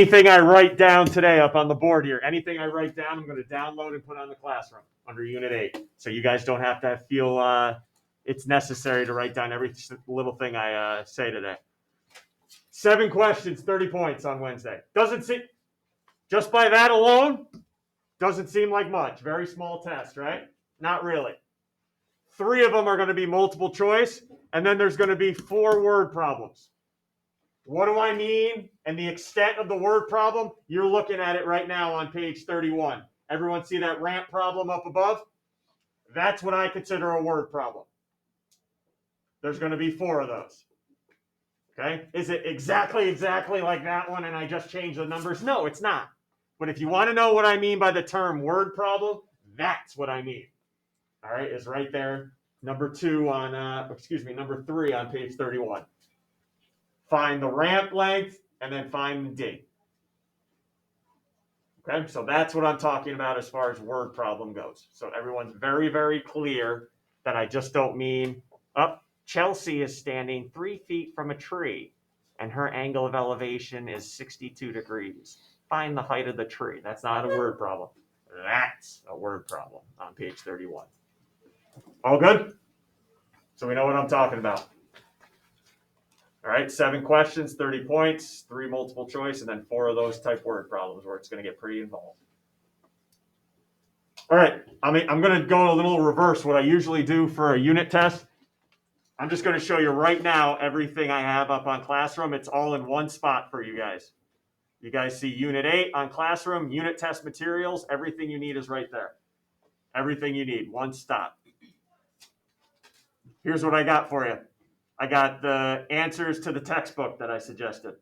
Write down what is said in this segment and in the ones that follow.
Anything I write down today up on the board here, anything I write down, I'm going to download and put on the classroom under Unit 8. So you guys don't have to feel it's necessary to write down every little thing I say today. 7 questions, 30 points on Wednesday. Doesn't seem, just by that alone, doesn't seem like much. Very small test, right? Not really. 3 of them are going to be multiple choice, and then there's going to be 4 word problems. What do I mean? And the extent of the word problem, you're looking at it right now on page 31. Everyone see that ramp problem up above? That's what I consider a word problem. There's going to be 4 of those. Okay? Is it exactly like that one and I just changed the numbers? No, it's not. But if you want to know what I mean by the term word problem, that's what I mean. All right, it's right there. Number 3 on page 31. Find the ramp length, and then find the D. Okay, so that's what I'm talking about as far as word problem goes. So everyone's very, very clear that I just don't mean, Chelsea is standing 3 feet from a tree, and her angle of elevation is 62 degrees. Find the height of the tree. That's not a word problem. That's a word problem on page 31. All good? So we know what I'm talking about. All right, 7 questions, 30 points, 3 multiple choice, and then 4 of those type word problems where it's going to get pretty involved. All right, I'm going to go a little reverse what I usually do for a unit test. I'm just going to show you right now everything I have up on Classroom. It's all in one spot for you guys. You guys see Unit 8 on Classroom, unit test materials, everything you need is right there. Everything you need, one stop. Here's what I got for you. I got the answers to the textbook that I suggested.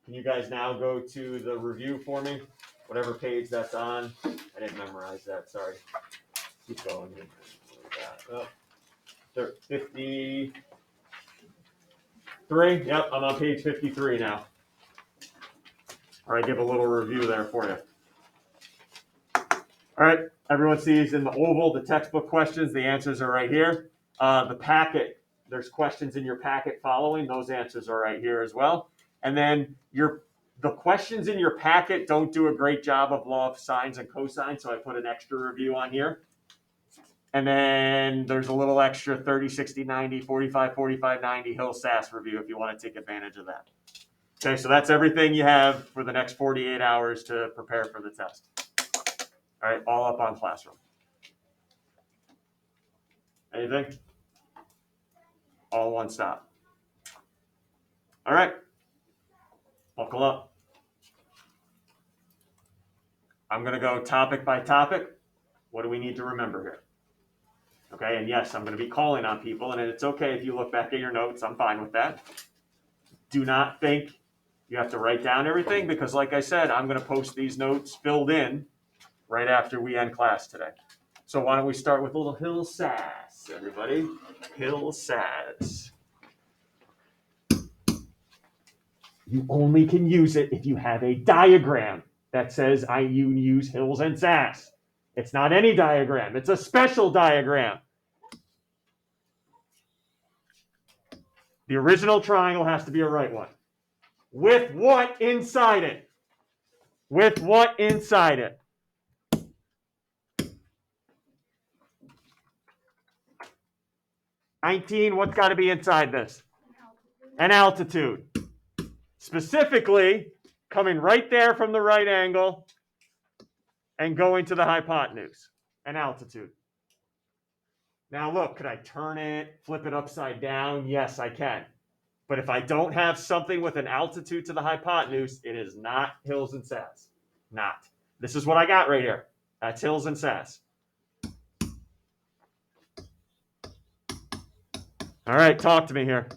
Can you guys now go to the review for me? Whatever page that's on. I didn't memorize that, sorry. Keep going. 53. Yep, I'm on page 53 now. All right, give a little review there for you. All right, everyone sees in the oval the textbook questions. The answers are right here. The packet. There's questions in your packet following. Those answers are right here as well. And then the questions in your packet don't do a great job of law of sines and cosines, so I put an extra review on here. And then there's a little extra 30, 60, 90, 45, 45, 90 Hill-SAS review if you want to take advantage of that. Okay, so that's everything you have for the next 48 hours to prepare for the test. All right, all up on Classroom. Anything? All one stop. All right, buckle up. I'm going to go topic by topic. What do we need to remember here? Okay, and yes, I'm going to be calling on people, and it's okay if you look back at your notes. I'm fine with that. Do not think you have to write down everything because, like I said, I'm going to post these notes filled in right after we end class today. So why don't we start with a little Hill-SAS, everybody? Hill-SAS. You only can use it if you have a diagram that says you use Hills and SAS. It's not any diagram. It's a special diagram. The original triangle has to be a right one. With what inside it? With what inside it? What's got to be inside this? An altitude. Specifically, coming right there from the right angle and going to the hypotenuse. An altitude. Now look, could I turn it, flip it upside down? Yes, I can. But if I don't have something with an altitude to the hypotenuse, it is not Hills and SAS. Not. This is what I got right here. That's Hills and SAS. All right, talk to me here.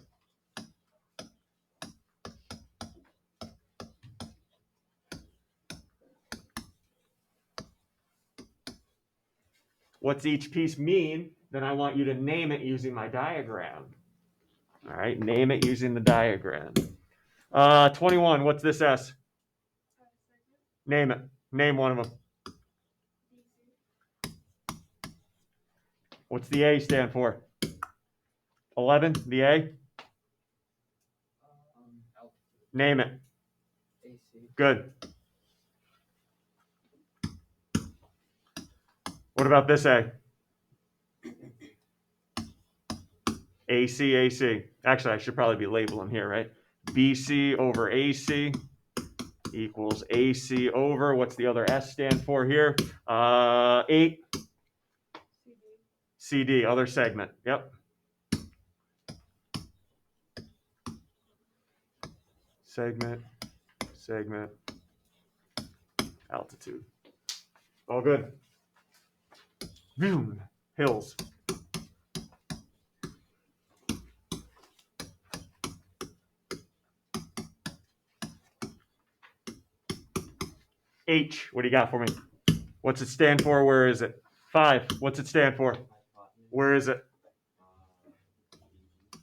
What's each piece mean? Then I want you to name it using my diagram. All right, name it using the diagram. 21, what's this S? Name it. Name one of them. What's the A stand for? 11, the A? Name it. Good. What about this A? AC, AC. Actually, I should probably be labeling here, right? BC over AC equals AC over, what's the other S stand for here? 8. CD, other segment. Yep. Segment, segment, altitude. All good. Boom. Hills. H, what do you got for me? What's it stand for? Where is it? 5, what's it stand for? Where is it?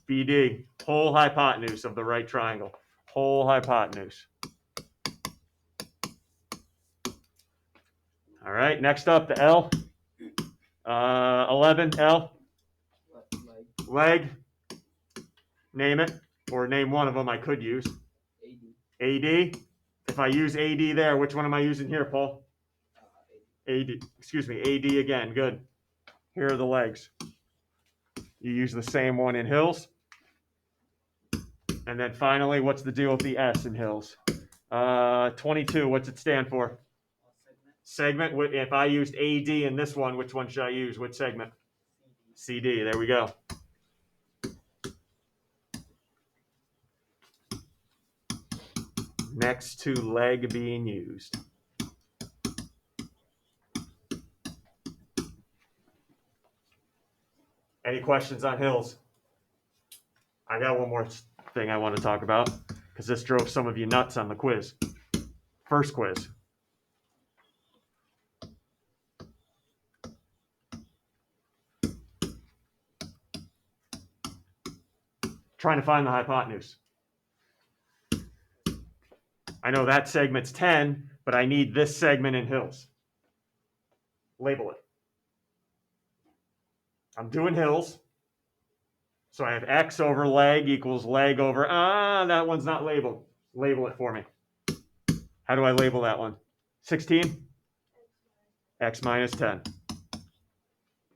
BD, whole hypotenuse of the right triangle. Whole hypotenuse. All right, next up, the L. 11, L. Leg. Name it, or name one of them I could use. AD. If I use AD there, which one am I using here, Paul? AD, excuse me, AD again, good. Here are the legs. You use the same one in hills. And then finally, what's the deal with the S in hills? 22, what's it stand for? Segment. If I used AD in this one, which one should I use? Which segment? CD, there we go. Next to leg being used. Any questions on hills? I got one more thing I want to talk about because this drove some of you nuts on the quiz. First quiz. Trying to find the hypotenuse. I know that segment's 10, but I need this segment in hills. Label it. I'm doing hills. So I have X over leg equals leg over, that one's not labeled. Label it for me. How do I label that one? 16? X minus 10.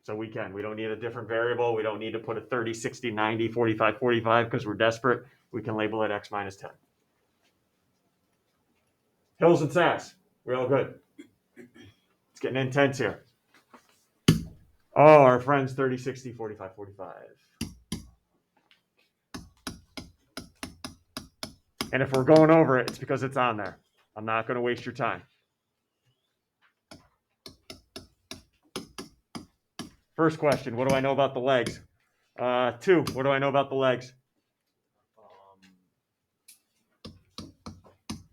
So we don't need a different variable. We don't need to put a 30, 60, 90, 45, 45 because we're desperate. We can label it X minus 10. Hills and SAS. We're all good. It's getting intense here. Oh, our friends 30, 60, 45, 45. And if we're going over it, it's because it's on there. I'm not going to waste your time. First question, what do I know about the legs? 2, what do I know about the legs?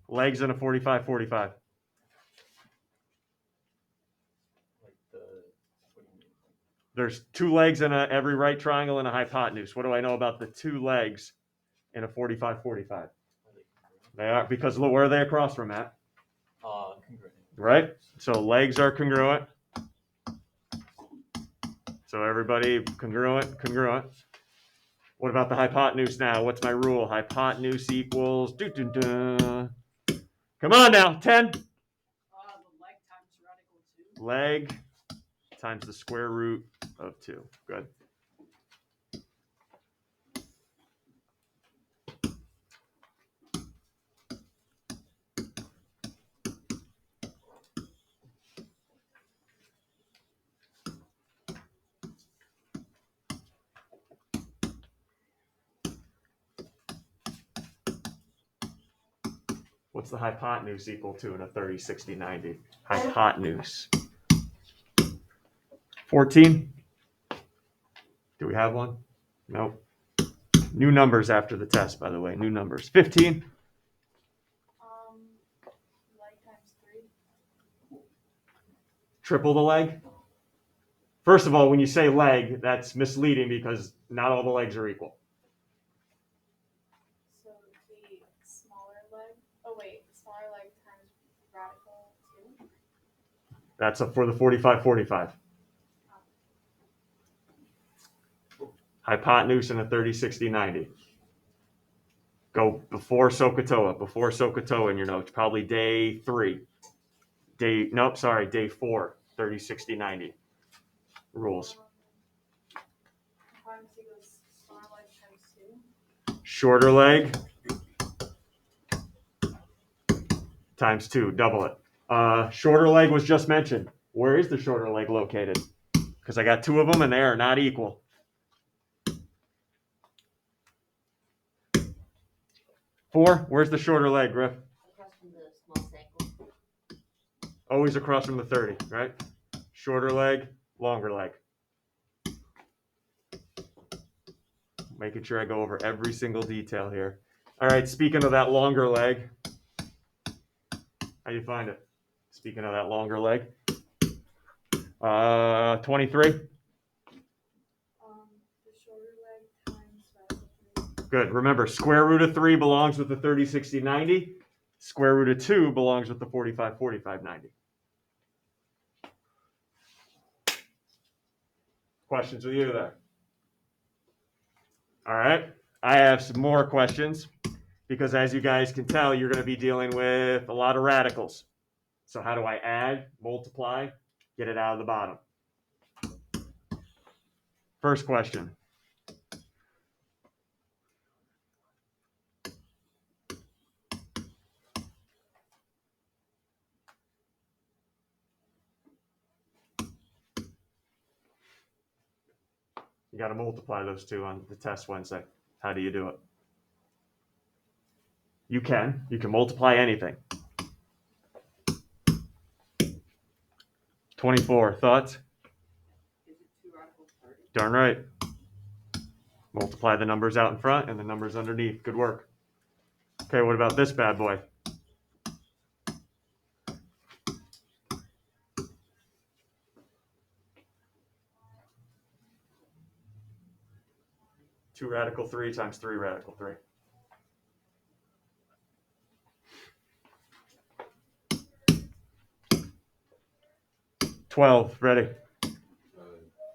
Legs in a 45, 45. There's 2 legs in every right triangle and a hypotenuse. What do I know about the 2 legs in a 45, 45? They are, because look, where are they across from, Matt? Congruent. Right? So legs are congruent. So everybody, congruent, congruent. What about the hypotenuse now? What's my rule? Hypotenuse equals, come on now, 10. The leg times radical 2. Leg times the square root of 2. Good. What's the hypotenuse equal to in a 30, 60, 90? Hypotenuse. 14? Do we have one? Nope. New numbers after the test, by the way. New numbers. 15? Leg times 3. Triple the leg? First of all, when you say leg, that's misleading because not all the legs are equal. So the smaller leg. Oh wait, smaller leg times radical 2. That's for the 45, 45. Hypotenuse in a 30, 60, 90. Go before SOHCAHTOA in your notes, probably day 3. Day 4, 30, 60, 90 rules. Times equals smaller leg times 2. Shorter leg times 2, double it. Shorter leg was just mentioned. Where is the shorter leg located? Because I got 2 of them and they are not equal. 4, where's the shorter leg, Griff? Across from the small ankle. Always across from the 30, right? Shorter leg, longer leg. Making sure I go over every single detail here. All right, speaking of that longer leg, how do you find it? Speaking of that longer leg. 23. The shorter leg times radical 3. Good. Remember, square root of 3 belongs with the 30, 60, 90. Square root of 2 belongs with the 45, 45, 90. Questions with you there? All right. I have some more questions because as you guys can tell, you're going to be dealing with a lot of radicals. So how do I add, multiply, get it out of the bottom? First question. You got to multiply those 2 on the test Wednesday. How do you do it? You can multiply anything. 24, thoughts? Is it 2 radical 30? Darn right. Multiply the numbers out in front and the numbers underneath. Good work. Okay, what about this bad boy? Two radical 3 times 3 radical 3. $12, ready?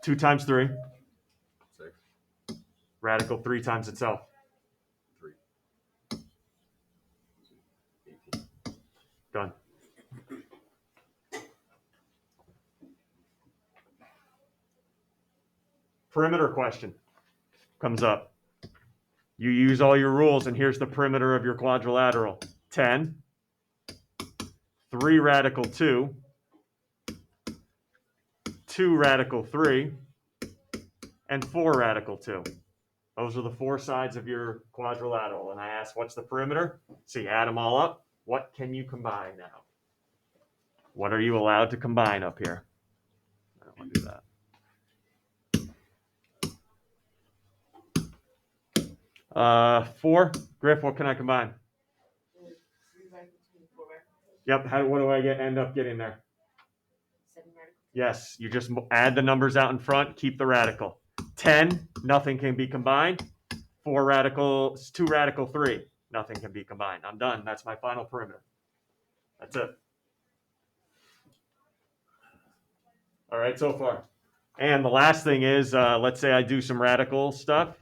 2 times 3. 6. Radical 3 times itself. 3. 18. Done. Perimeter question comes up. You use all your rules, and here's the perimeter of your quadrilateral. 10, 3 radical 2, 2 radical 3, and 4 radical 2. Those are the 4 sides of your quadrilateral. And I asked, what's the perimeter? So you add them all up. What can you combine now? What are you allowed to combine up here? I don't want to do that. Four. Griff, what can I combine? 3 radical 2 and 4 radical 2. Yep. What do I end up getting there? 7 radical 2. Yes. You just add the numbers out in front. Keep the radical. 10. Nothing can be combined. 4 radical. 2 radical 3. Nothing can be combined. I'm done. That's my final perimeter. That's it. All right, so far. And the last thing is, let's say I do some radical stuff,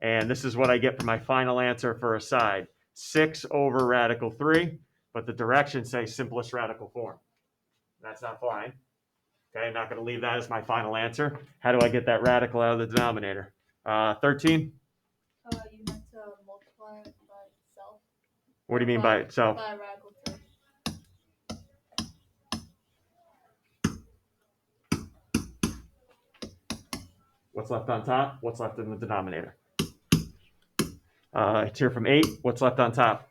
and this is what I get for my final answer for a side. 6 over radical 3, but the directions say simplest radical form. That's not fine. Okay, I'm not going to leave that as my final answer. How do I get that radical out of the denominator? 13? You have to multiply it by itself. What do you mean by itself? By radical 3. What's left on top? What's left in the denominator? It's here from 8. What's left on top?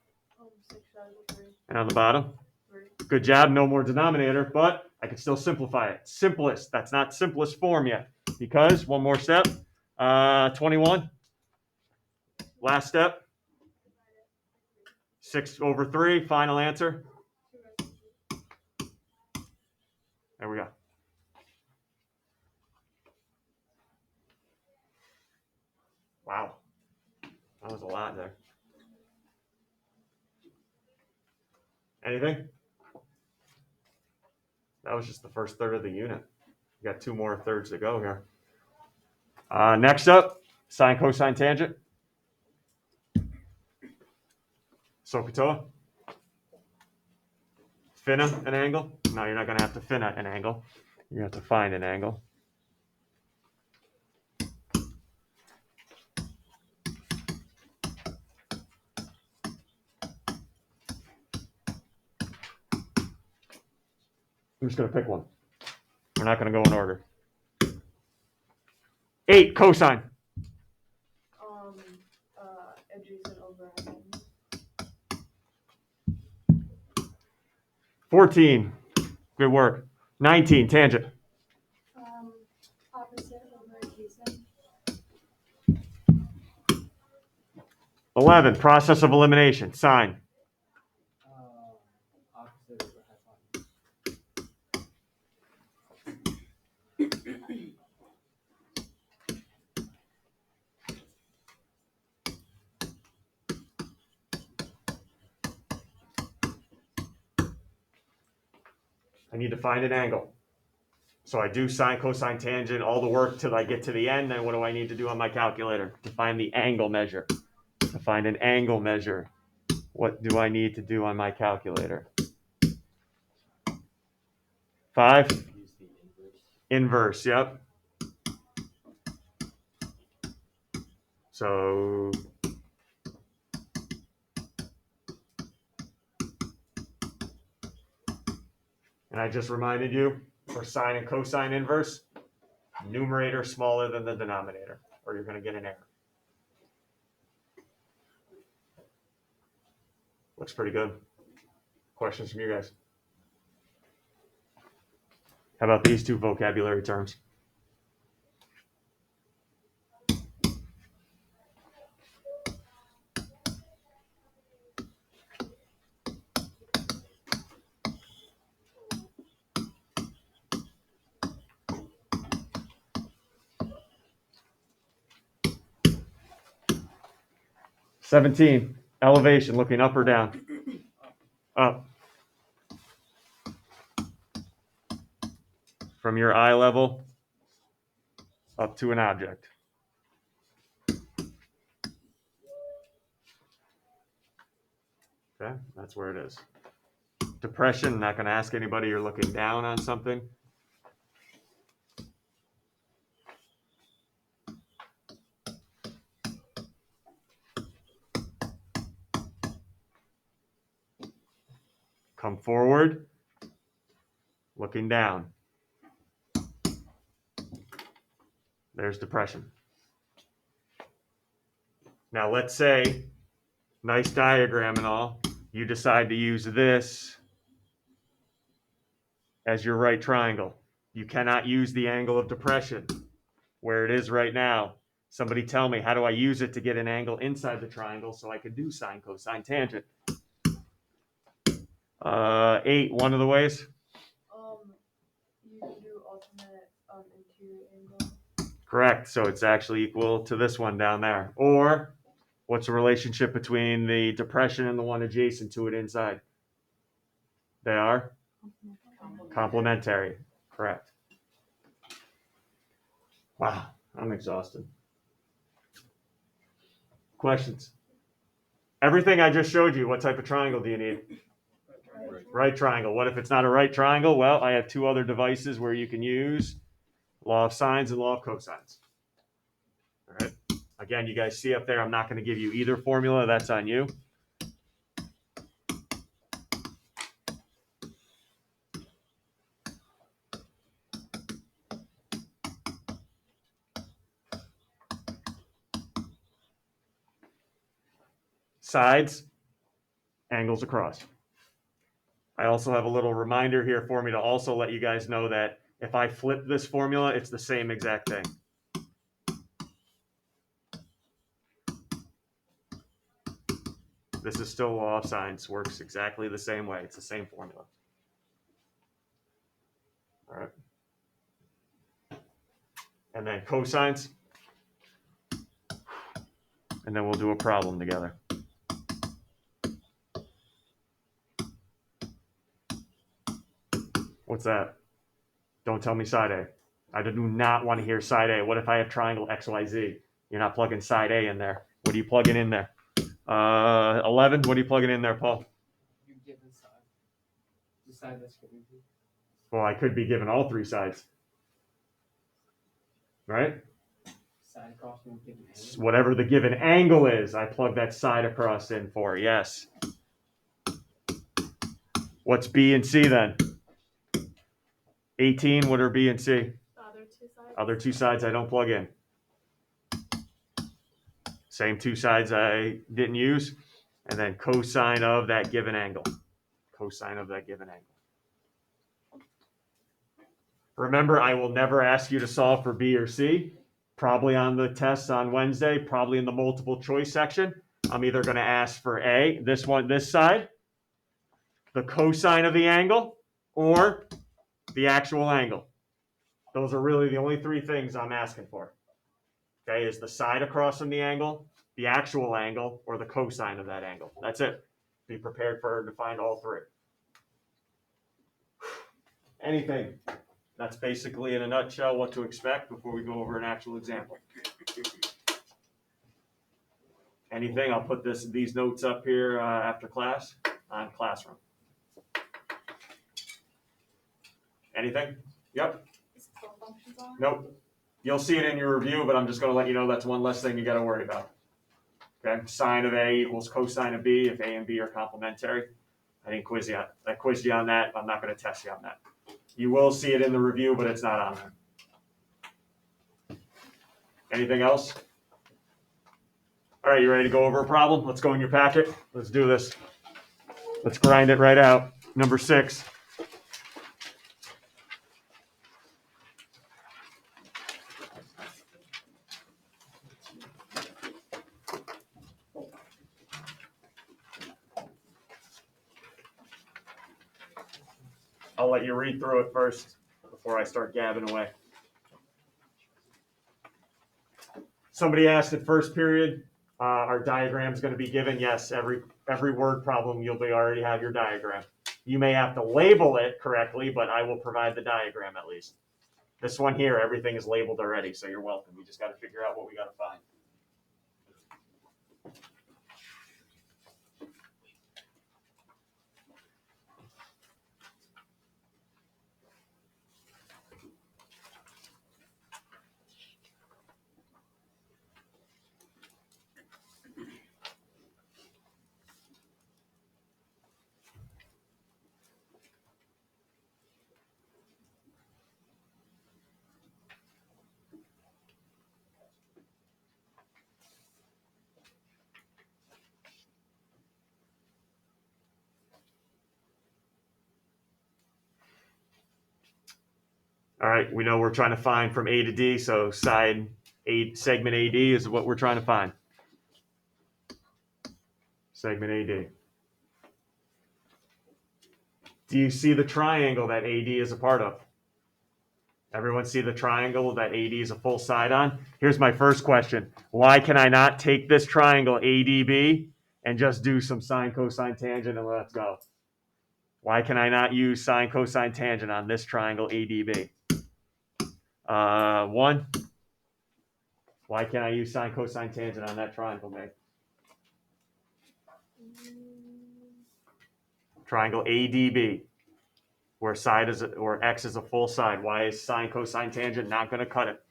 6 radical 3. And on the bottom? 3. Good job. No more denominator, but I can still simplify it. Simplest. That's not simplest form yet. Because, one more step. 21. Last step. 6 over 3. Final answer. There we go. Wow. That was a lot there. Anything? That was just the first third of the unit. We got 2 more thirds to go here. Next up, sine, cosine, tangent. SOHCAHTOA. Finna an angle? No, you're not going to have to finna an angle. You have to find an angle. I'm just going to pick one. We're not going to go in order. 8, cosine. Adjacent over hypotenuse. 14, good work. 19, tangent. Opposite over adjacent. 11, process of elimination, sine. Opposite over hypotenuse. I need to find an angle. So I do sine, cosine, tangent, all the work till I get to the end. Then what do I need to do on my calculator? To find the angle measure. To find an angle measure, what do I need to do on my calculator? 5? Use the Inverse, inverse. yep. So and I just reminded you, for sine and cosine inverse, numerator smaller than the denominator, or you're going to get an error. Looks pretty good. Questions from you guys? How about these two vocabulary terms? Seventeen, elevation, looking up or down? Up. From your eye level up to an object. Okay, that's where it is. Depression, not going to ask anybody you're looking down on something. Come forward, looking down. There's depression. Now let's say, nice diagram and all, you decide to use this as your right triangle. You cannot use the angle of depression where it is right now. Somebody tell me, how do I use it to get an angle inside the triangle so I could do sine, cosine, tangent? 8, one of the ways. You do alternate interior angle. Correct. So it's actually equal to this one down there. Or what's the relationship between the depression and the one adjacent to it inside? They are complementary. Correct. Wow, I'm exhausted. Questions? Everything I just showed you, what type of triangle do you need? Right triangle. What if it's not a right triangle? Well, I have 2 other devices where you can use law of sines and law of cosines. All right. Again, you guys see up there, I'm not going to give you either formula. That's on you. Sides, angles across. I also have a little reminder here for me to also let you guys know that if I flip this formula, it's the same exact thing. This is still law of sines, works exactly the same way. It's the same formula. All right. And then cosines. And then we'll do a problem together. What's that? Don't tell me side A. I do not want to hear side A. What if I have triangle XYZ? You're not plugging side A in there. What are you plugging in there? 11. What are you plugging in there, Paul? You given side. The side that's given to you. Well, I could be given all three sides. Right? Side across from given It's angle. whatever the given angle is, I plug that side across in for. Yes. What's B and C then? 18. What are B and C? The other two sides. Other two sides I don't plug in. Same two sides I didn't use. And then cosine of that given angle. Cosine of that given angle. Remember, I will never ask you to solve for B or C. Probably on the tests on Wednesday, probably in the multiple choice section. I'm either going to ask for A, this one, this side, the cosine of the angle, or the actual angle. Those are really the only three things I'm asking for. Okay, is the side across from the angle, the actual angle, or the cosine of that angle. That's it. Be prepared to find all three. Anything. That's basically, in a nutshell, what to expect before we go over an actual example. Anything? I'll put these notes up here after class on Classroom. Anything? Yep. Is full functions on? Nope. You'll see it in your review, but I'm just going to let you know that's one less thing you got to worry about. Okay. Sine of A equals cosine of B if A and B are complementary. I didn't quiz you. I quizzed you on that. I'm not going to test you on that. You will see it in the review, but it's not on there. Anything else? All right, you ready to go over a problem? Let's go in your packet. Let's do this. Let's grind it right out. Number 6. I'll let you read through it first before I start gabbing away. Somebody asked at first period, our diagram is going to be given. Yes, every word problem you'll already have your diagram. You may have to label it correctly, but I will provide the diagram at least. This one here, everything is labeled already, so you're welcome. We just got to figure out what we got to find. All right, we know we're trying to find from A to D, so side A, segment AD is what we're trying to find. Segment AD. Do you see the triangle that AD is a part of? Everyone see the triangle that AD is a full side on? Here's my first question. Why can I not take this triangle ADB and just do some sine, cosine, tangent, and let's go? Why can I not use sine, cosine, tangent on this triangle ADB? 1. Why can't I use sine, cosine, tangent on that triangle, Meg? Triangle ADB, where side is or x is a full side. Why is sine, cosine, tangent not going to cut it?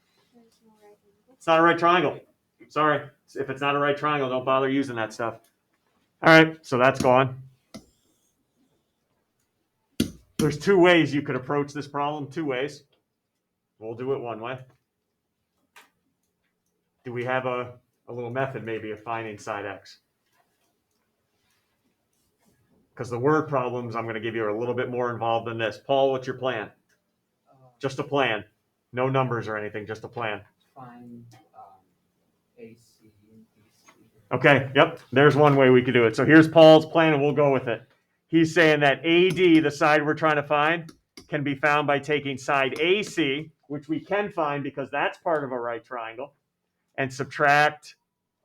It's not a right triangle. Sorry. If it's not a right triangle, don't bother using that stuff. All right, so that's gone. There's 2 ways you could approach this problem. 2 ways. We'll do it one way. Do we have a little method maybe of finding side x? Because the word problems I'm going to give you are a little bit more involved than this. Paul, what's your plan? Just a plan. No numbers or anything, just a plan. Find AC and DC. Okay, yep. There's one way we could do it. So here's Paul's plan, and we'll go with it. He's saying that AD, the side we're trying to find, can be found by taking side AC, which we can find because that's part of a right triangle, and subtract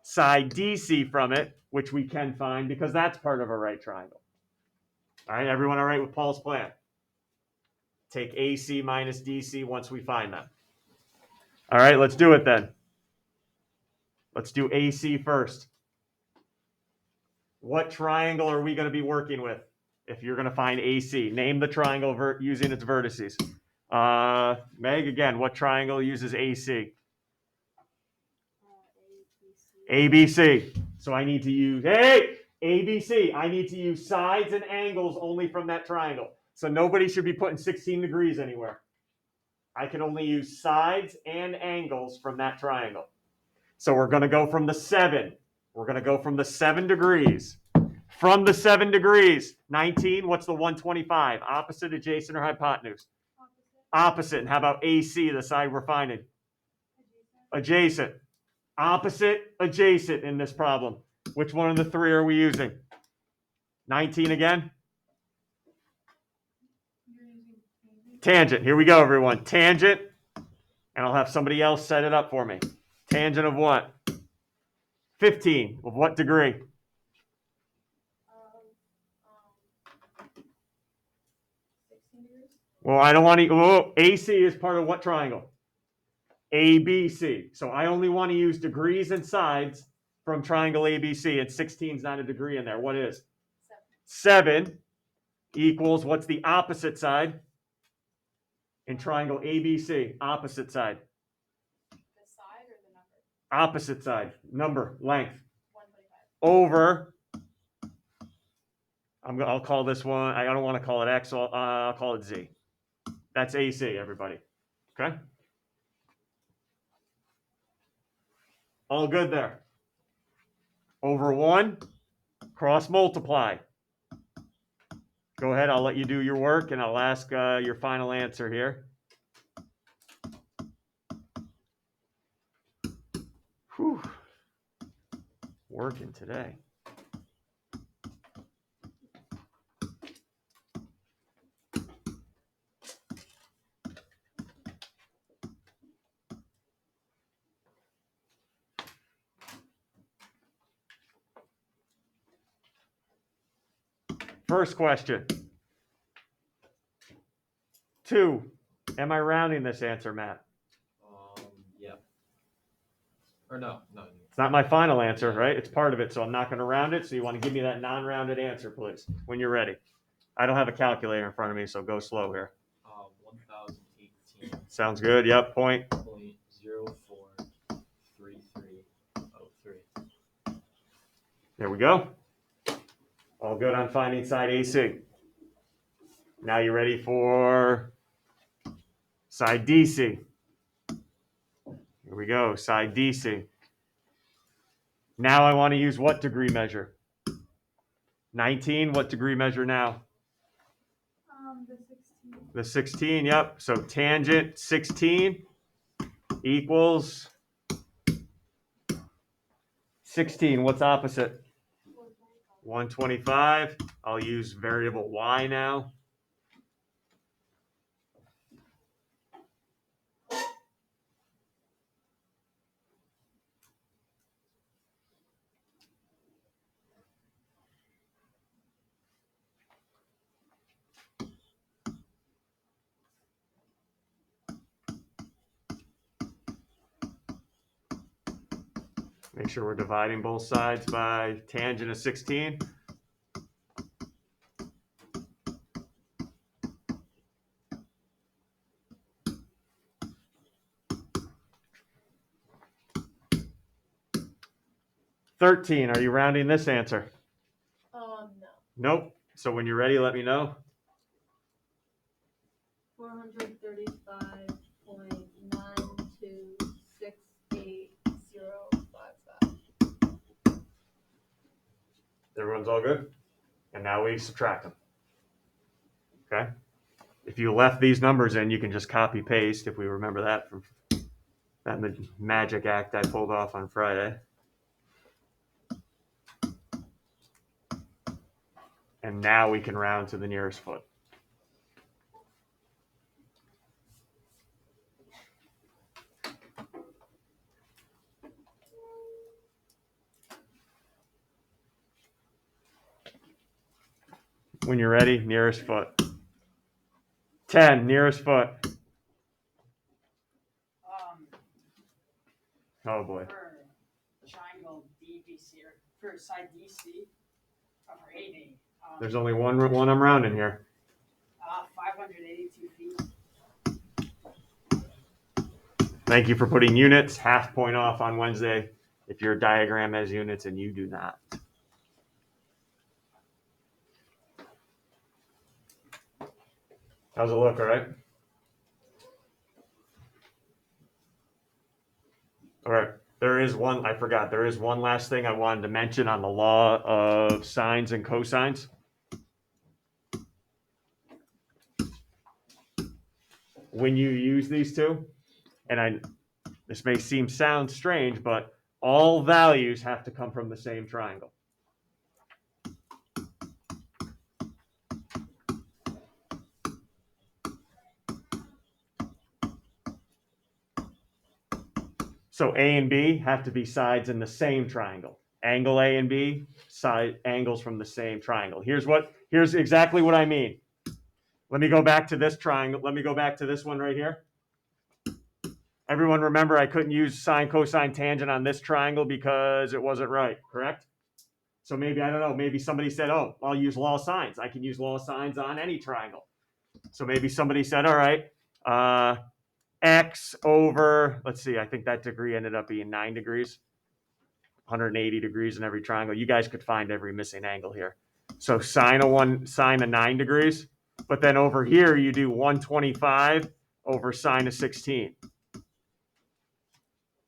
side DC from it, which we can find because that's part of a right triangle. All right, everyone all right with Paul's plan? Take AC minus DC once we find them. All right, let's do it then. Let's do AC first. What triangle are we going to be working with if you're going to find AC? Name the triangle using its vertices. Meg, again, what triangle uses AC? ABC. So I need to use, hey, ABC. I need to use sides and angles only from that triangle. So nobody should be putting 16 degrees anywhere. I can only use sides and angles from that triangle. So we're going to go from the 7. We're going to go from the 7 degrees. From the 7 degrees, 19, what's the 125? Opposite, adjacent, or hypotenuse? Opposite. And how about AC, the side we're finding? Adjacent. Opposite, adjacent in this problem. Which one of the 3 are we using? 19 again? Tangent. Here we go, everyone. Tangent. And I'll have somebody else set it up for me. Tangent of what? 15. Of what degree? 16 degrees. Well, I don't want to. Oh, AC is part of what triangle? ABC. So I only want to use degrees and sides from triangle ABC, and 16 is not a degree in there. What is? 7 equals, what's the opposite side? In triangle ABC, opposite side. The side or the number? Opposite side, number, length. 125. Over, I'll call this one, I don't want to call it X, so I'll call it Z. That's AC, everybody. Okay? All good there. Over 1, cross multiply. Go ahead, I'll let you do your work, and I'll ask your final answer here. Whew. Working today. First question. 2. Am I rounding this answer, Matt? Yeah. Or no. It's not my final answer, right? It's part of it, so I'm not going to round it. So you want to give me that non-rounded answer, please, when you're ready. I don't have a calculator in front of me, so go slow here. 1018. Sounds good. Yep. Point. 0.043303. There we go. All good on finding side AC. Now you ready for side DC? Here we go. Side DC. Now I want to use what degree measure? 19. What degree measure now? The 16. The 16. Yep. So tangent 16 equals 16. What's opposite? 125. I'll use variable y now. Make sure we're dividing both sides by tangent of 16. $13. Are you rounding this answer? No. Nope. So when you're ready, let me know. 435.9268.055. Everyone's all good? And now we subtract them. Okay? If you left these numbers in, you can just copy paste, if we remember that from that magic act I pulled off on Friday. And now we can round to the nearest foot. When you're ready, nearest foot. 10, nearest foot. Oh boy. For triangle DBC or for side DC, 80. There's only one I'm rounding here. 582 feet. Thank you for putting units, half point off on Wednesday if your diagram has units and you do not. How's it look, all right? All right, there is one, I forgot, there is one last thing I wanted to mention on the law of sines and cosines. When you use these two, and this may sound strange, but all values have to come from the same triangle. So A and B have to be sides in the same triangle. Angle A and B, side angles from the same triangle. Here's exactly what I mean. Let me go back to this triangle. Let me go back to this one right here. Everyone remember I couldn't use sine, cosine, tangent on this triangle because it wasn't right, correct? So maybe, I don't know, maybe somebody said, oh, I'll use law of sines. I can use law of sines on any triangle. So maybe somebody said, all right, x over, let's see, I think that degree ended up being 9 degrees, 180 degrees in every triangle. You guys could find every missing angle here. So sine of 9 degrees, but then over here you do 125 over sine of 16.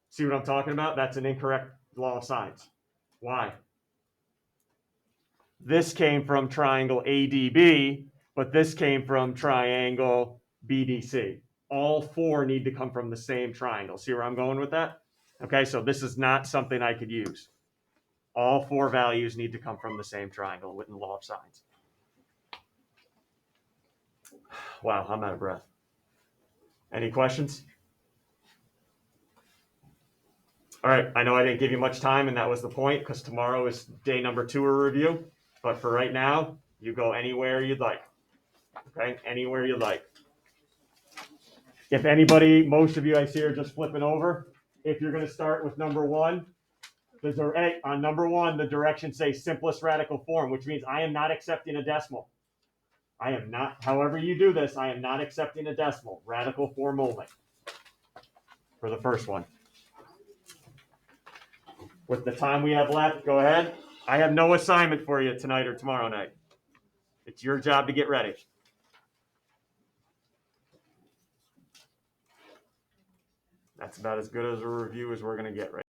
See what I'm talking about? That's an incorrect law of sines. Why? This came from triangle ADB, but this came from triangle BDC. All four need to come from the same triangle. See where I'm going with that? Okay, so this is not something I could use. All four values need to come from the same triangle within the law of sines. Wow, I'm out of breath. Any questions? All right, I know I didn't give you much time, and that was the point, because tomorrow is day number 2 of review. But for right now, you go anywhere you'd like. Okay, anywhere you'd like. If anybody, most of you I see are just flipping over. If you're going to start with number 1, on number 1, the directions say simplest radical form, which means I am not accepting a decimal. I am not, however you do this, I am not accepting a decimal. Radical form only for the first one. With the time we have left, go ahead. I have no assignment for you tonight or tomorrow night. It's your job to get ready. That's about as good as a review as we're going to get right